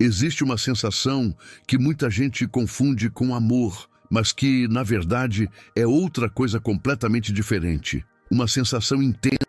Existe uma sensação que muita gente confunde com amor, mas que, na verdade, é outra coisa completamente diferente. Uma sensação intensa,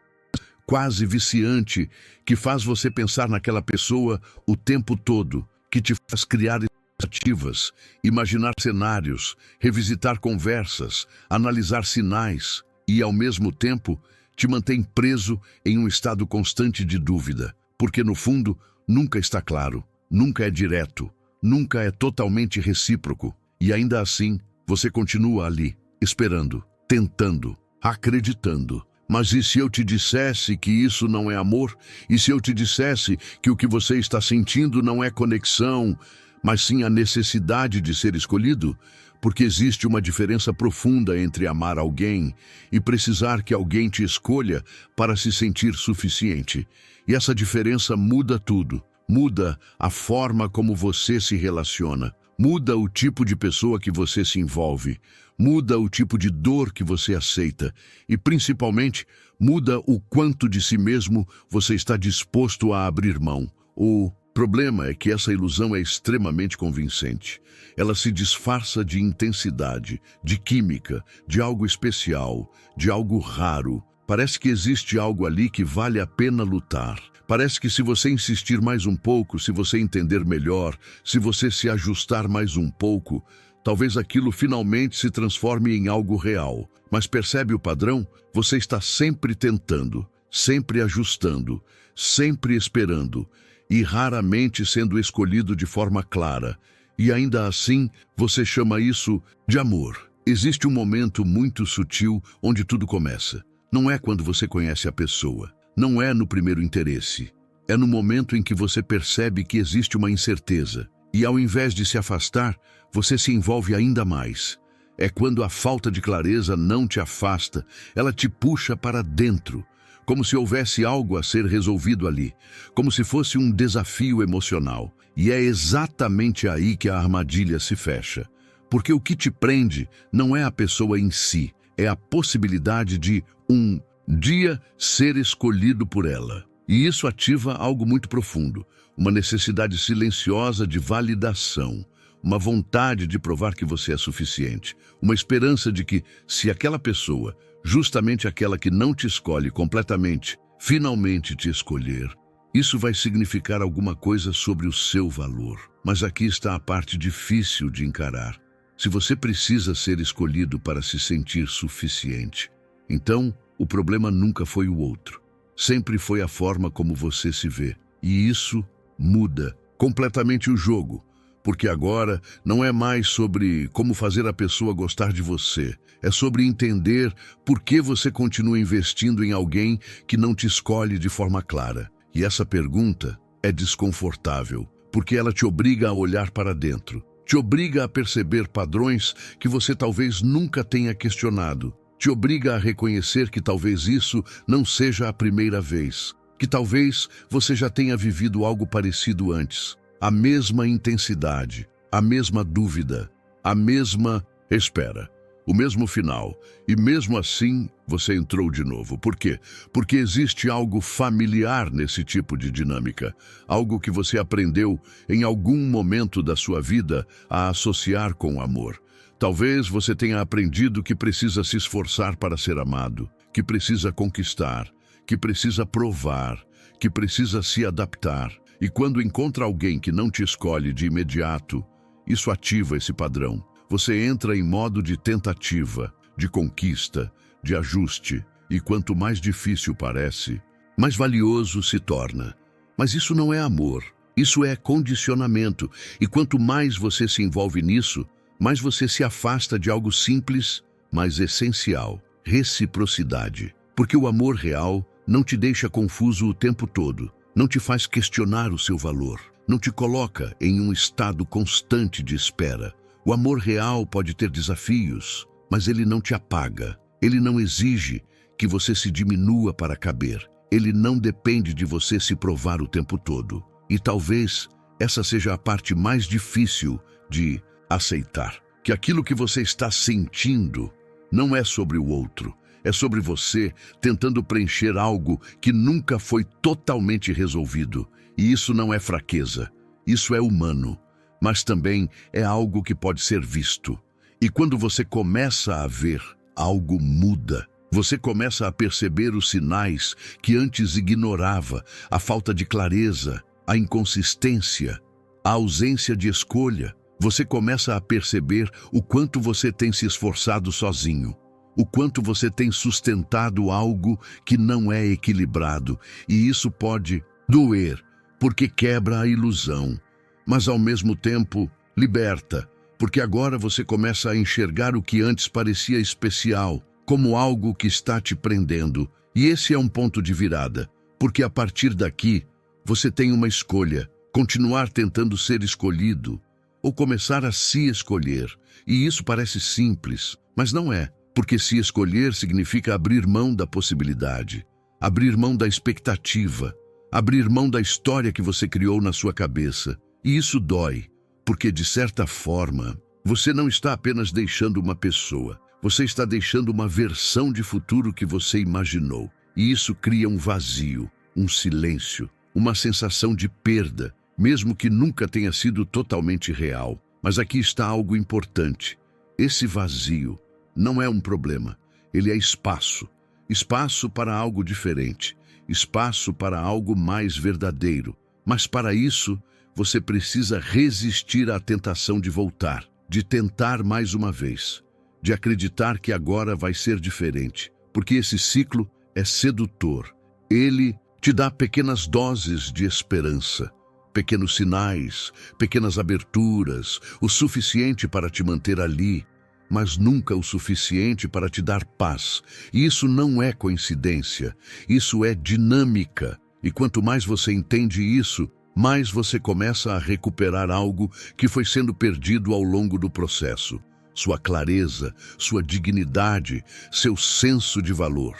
quase viciante, que faz você pensar naquela pessoa o tempo todo, que te faz criar expectativas, imaginar cenários, revisitar conversas, analisar sinais e, ao mesmo tempo, te mantém preso em um estado constante de dúvida, porque, no fundo, nunca está claro, nunca é direto, nunca é totalmente recíproco. E ainda assim, você continua ali, esperando, tentando, acreditando. Mas e se eu te dissesse que isso não é amor? E se eu te dissesse que o que você está sentindo não é conexão, mas sim a necessidade de ser escolhido? Porque existe uma diferença profunda entre amar alguém e precisar que alguém te escolha para se sentir suficiente. E essa diferença muda tudo. Muda a forma como você se relaciona. Muda o tipo de pessoa que você se envolve. Muda o tipo de dor que você aceita. E, principalmente, muda o quanto de si mesmo você está disposto a abrir mão. O problema é que essa ilusão é extremamente convincente. Ela se disfarça de intensidade, de química, de algo especial, de algo raro. Parece que existe algo ali que vale a pena lutar. Parece que se você insistir mais um pouco, se você entender melhor, se você se ajustar mais um pouco, talvez aquilo finalmente se transforme em algo real. Mas percebe o padrão? Você está sempre tentando, sempre ajustando, sempre esperando e raramente sendo escolhido de forma clara. E ainda assim, você chama isso de amor. Existe um momento muito sutil onde tudo começa. Não é quando você conhece a pessoa. Não é no primeiro interesse. É no momento em que você percebe que existe uma incerteza. E ao invés de se afastar, você se envolve ainda mais. É quando a falta de clareza não te afasta, ela te puxa para dentro. Como se houvesse algo a ser resolvido ali. Como se fosse um desafio emocional. E é exatamente aí que a armadilha se fecha. Porque o que te prende não é a pessoa em si. É a possibilidade de um dia ser escolhido por ela. E isso ativa algo muito profundo, uma necessidade silenciosa de validação, uma vontade de provar que você é suficiente, uma esperança de que, se aquela pessoa, justamente aquela que não te escolhe completamente, finalmente te escolher, isso vai significar alguma coisa sobre o seu valor. Mas aqui está a parte difícil de encarar. Se você precisa ser escolhido para se sentir suficiente, então o problema nunca foi o outro. Sempre foi a forma como você se vê. E isso muda completamente o jogo. Porque agora não é mais sobre como fazer a pessoa gostar de você. É sobre entender por que você continua investindo em alguém que não te escolhe de forma clara. E essa pergunta é desconfortável, porque ela te obriga a olhar para dentro. Te obriga a perceber padrões que você talvez nunca tenha questionado. Te obriga a reconhecer que talvez isso não seja a primeira vez, que talvez você já tenha vivido algo parecido antes. A mesma intensidade, a mesma dúvida, a mesma espera, o mesmo final. E mesmo assim, você entrou de novo. Por quê? Porque existe algo familiar nesse tipo de dinâmica, algo que você aprendeu em algum momento da sua vida a associar com o amor. Talvez você tenha aprendido que precisa se esforçar para ser amado, que precisa conquistar, que precisa provar, que precisa se adaptar. E quando encontra alguém que não te escolhe de imediato, isso ativa esse padrão. Você entra em modo de tentativa, de conquista, de ajuste. E quanto mais difícil parece, mais valioso se torna. Mas isso não é amor, isso é condicionamento. E quanto mais você se envolve nisso, mais você se afasta de algo simples, mas essencial: reciprocidade. Porque o amor real não te deixa confuso o tempo todo, não te faz questionar o seu valor, não te coloca em um estado constante de espera. O amor real pode ter desafios, mas ele não te apaga. Ele não exige que você se diminua para caber. Ele não depende de você se provar o tempo todo. E talvez essa seja a parte mais difícil de aceitar, que aquilo que você está sentindo não é sobre o outro, é sobre você tentando preencher algo que nunca foi totalmente resolvido. E isso não é fraqueza, Isso é humano, mas também é algo que pode ser visto. E quando você começa a ver, algo muda. Você começa a perceber os sinais que antes ignorava, a falta de clareza, a inconsistência, a ausência de escolha. Você começa a perceber o quanto você tem se esforçado sozinho, o quanto você tem sustentado algo que não é equilibrado, e isso pode doer, porque quebra a ilusão, mas ao mesmo tempo liberta, porque agora você começa a enxergar o que antes parecia especial, como algo que está te prendendo. E esse é um ponto de virada, porque a partir daqui você tem uma escolha: continuar tentando ser escolhido ou começar a se escolher. E isso parece simples, mas não é, porque se escolher significa abrir mão da possibilidade, abrir mão da expectativa, abrir mão da história que você criou na sua cabeça. E isso dói, porque de certa forma, você não está apenas deixando uma pessoa, você está deixando uma versão de futuro que você imaginou. E isso cria um vazio, um silêncio, uma sensação de perda, mesmo que nunca tenha sido totalmente real. Mas aqui está algo importante. Esse vazio não é um problema, ele é espaço. Espaço para algo diferente, espaço para algo mais verdadeiro. Mas para isso, você precisa resistir à tentação de voltar, de tentar mais uma vez, de acreditar que agora vai ser diferente, porque esse ciclo é sedutor. Ele te dá pequenas doses de esperança, pequenos sinais, pequenas aberturas, o suficiente para te manter ali, mas nunca o suficiente para te dar paz. E isso não é coincidência, isso é dinâmica. E quanto mais você entende isso, mais você começa a recuperar algo que foi sendo perdido ao longo do processo. Sua clareza, sua dignidade, seu senso de valor.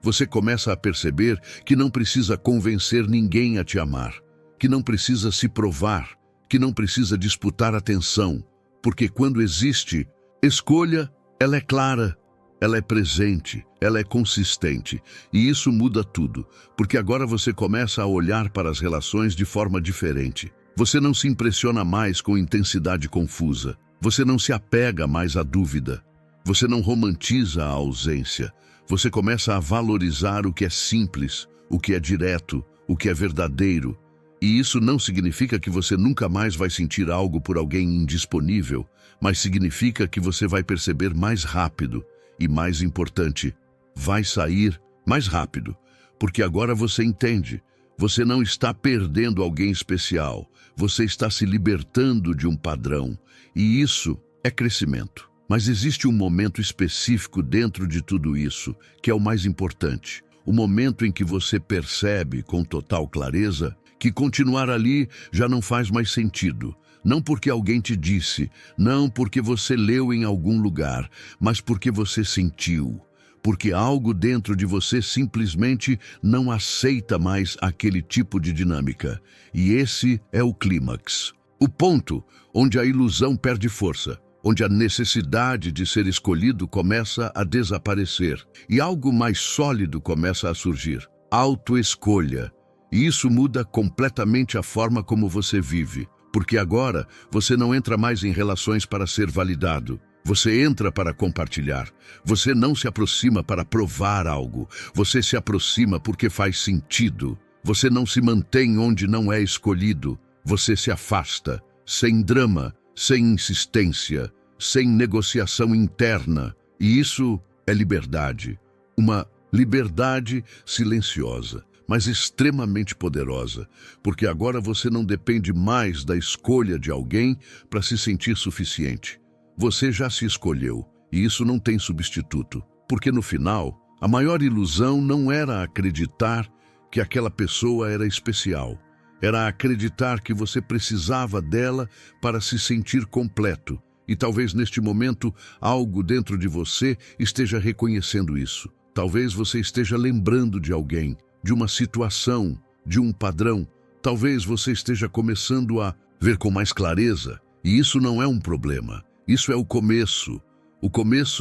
Você começa a perceber que não precisa convencer ninguém a te amar, que não precisa se provar, que não precisa disputar atenção, porque quando existe escolha, ela é clara, ela é presente, ela é consistente, e isso muda tudo, porque agora você começa a olhar para as relações de forma diferente. Você não se impressiona mais com intensidade confusa, você não se apega mais à dúvida, você não romantiza a ausência, você começa a valorizar o que é simples, o que é direto, o que é verdadeiro. E isso não significa que você nunca mais vai sentir algo por alguém indisponível, mas significa que você vai perceber mais rápido e, mais importante, vai sair mais rápido, porque agora você entende, você não está perdendo alguém especial, você está se libertando de um padrão, e isso é crescimento. Mas existe um momento específico dentro de tudo isso, que é o mais importante, o momento em que você percebe com total clareza que continuar ali já não faz mais sentido. Não porque alguém te disse, não porque você leu em algum lugar, mas porque você sentiu. Porque algo dentro de você simplesmente não aceita mais aquele tipo de dinâmica. E esse é o clímax. O ponto onde a ilusão perde força, onde a necessidade de ser escolhido começa a desaparecer e algo mais sólido começa a surgir. Autoescolha. E isso muda completamente a forma como você vive, porque agora você não entra mais em relações para ser validado. Você entra para compartilhar. Você não se aproxima para provar algo. Você se aproxima porque faz sentido. Você não se mantém onde não é escolhido. Você se afasta, sem drama, sem insistência, sem negociação interna. E isso é liberdade. Uma liberdade silenciosa, mas extremamente poderosa, porque agora você não depende mais da escolha de alguém para se sentir suficiente. Você já se escolheu, e isso não tem substituto, porque no final, a maior ilusão não era acreditar que aquela pessoa era especial, era acreditar que você precisava dela para se sentir completo, e talvez neste momento algo dentro de você esteja reconhecendo isso. Talvez você esteja lembrando de alguém, de uma situação, de um padrão. Talvez você esteja começando a ver com mais clareza, e isso não é um problema. Isso é o começo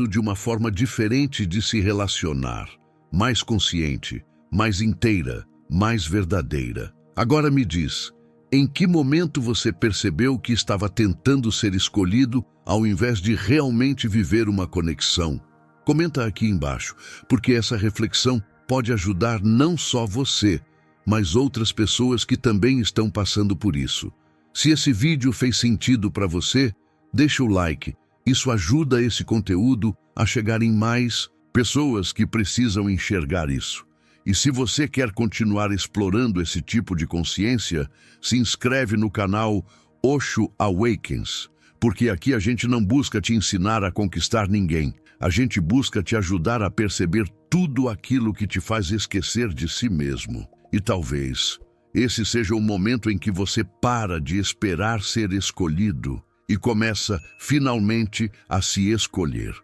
de uma forma diferente de se relacionar, mais consciente, mais inteira, mais verdadeira. Agora me diz, Em que momento você percebeu que estava tentando ser escolhido ao invés de realmente viver uma conexão? Comenta aqui embaixo, porque essa reflexão pode ajudar não só você, mas outras pessoas que também estão passando por isso. Se esse vídeo fez sentido para você, deixa o like. Isso ajuda esse conteúdo a chegar em mais pessoas que precisam enxergar isso. E se você quer continuar explorando esse tipo de consciência, se inscreve no canal Osho Awakens, porque aqui a gente não busca te ensinar a conquistar ninguém. A gente busca te ajudar a perceber tudo aquilo que te faz esquecer de si mesmo. E talvez esse seja o momento em que você para de esperar ser escolhido e começa finalmente a se escolher.